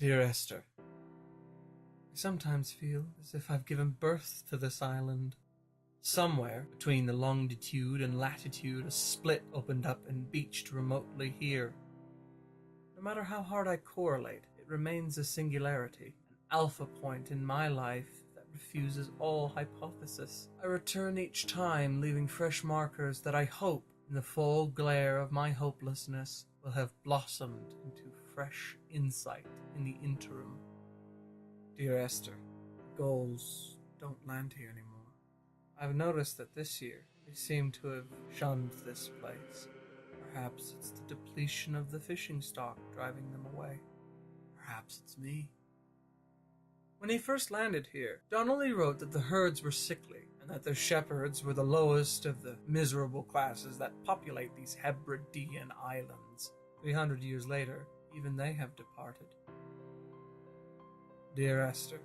Dear Esther, I sometimes feel as if I've given birth to this island. Somewhere between the longitude and latitude, a split opened up and beached remotely here. No matter how hard I correlate, it remains a singularity, an alpha point in my life that refuses all hypothesis. I return each time, leaving fresh markers that I hope, in the full glare of my hopelessness, will have blossomed into fresh insight in the interim. Dear Esther, goals don't land here anymore. I've noticed that this year they seem to have shunned this place. Perhaps it's the depletion of the fishing stock driving them away. Perhaps it's me. When he first landed here, Donnelly wrote that the herds were sickly, and that their shepherds were the lowest of the miserable classes that populate these Hebridean islands. 300 years later, even they have departed. Dear Esther,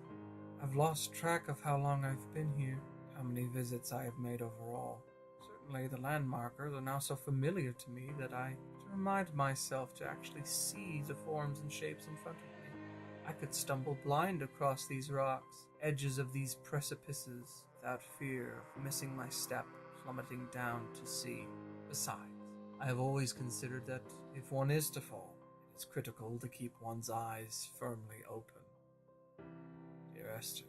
I've lost track of how long I've been here, how many visits I have made overall. Certainly the landmarkers are now so familiar to me that I have to remind myself to actually see the forms and shapes in front of me. I could stumble blind across these rocks, edges of these precipices, without fear of missing my step, plummeting down to sea. Besides, I have always considered that if one is to fall, it is critical to keep one's eyes firmly open. Dear Esther,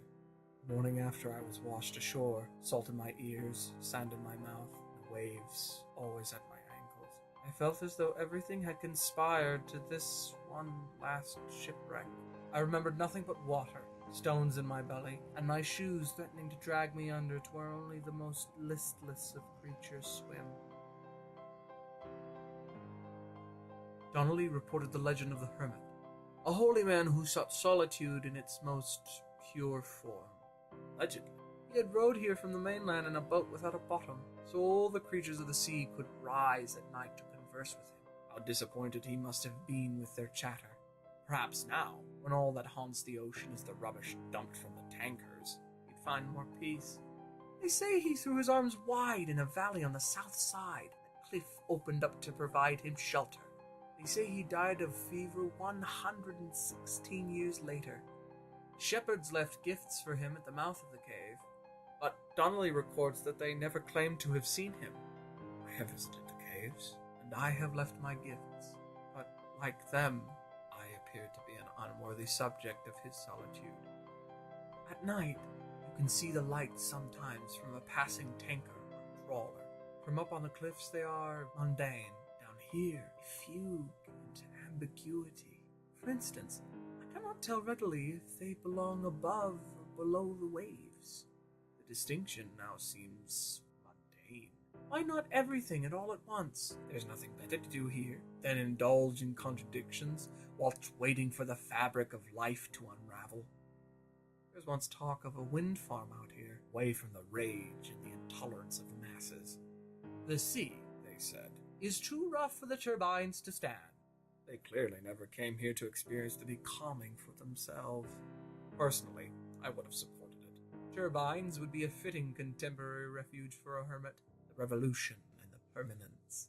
the morning after I was washed ashore, salt in my ears, sand in my mouth, and waves always at my ankles, I felt as though everything had conspired to this one last shipwreck. I remembered nothing but water, stones in my belly, and my shoes threatening to drag me under to where only the most listless of creatures swim. Donnelly reported the legend of the hermit, a holy man who sought solitude in its most pure form. Allegedly, he had rowed here from the mainland in a boat without a bottom, so all the creatures of the sea could rise at night to converse with him. How disappointed he must have been with their chatter. Perhaps now, when all that haunts the ocean is the rubbish dumped from the tankers, he'd find more peace. They say he threw his arms wide in a valley on the south side, and a cliff opened up to provide him shelter. They say he died of fever 116 years later. Shepherds left gifts for him at the mouth of the cave, but Donnelly records that they never claimed to have seen him. I have visited the caves, and I have left my gifts, but like them, I appear to be an unworthy subject of his solitude. At night, you can see the lights sometimes from a passing tanker or trawler. From up on the cliffs they are mundane. Down here, they fugue into ambiguity. For instance, I cannot tell readily if they belong above or below the waves. The distinction now seems mundane. Why not everything and all at once? There's nothing better to do here than indulge in contradictions whilst waiting for the fabric of life to unravel. There was once talk of a wind farm out here, away from the rage and the intolerance of the masses. The sea, they said, is too rough for the turbines to stand. They clearly never came here to experience the becalming for themselves. Personally, I would have supported it. Turbines would be a fitting contemporary refuge for a hermit. The revolution and the permanence.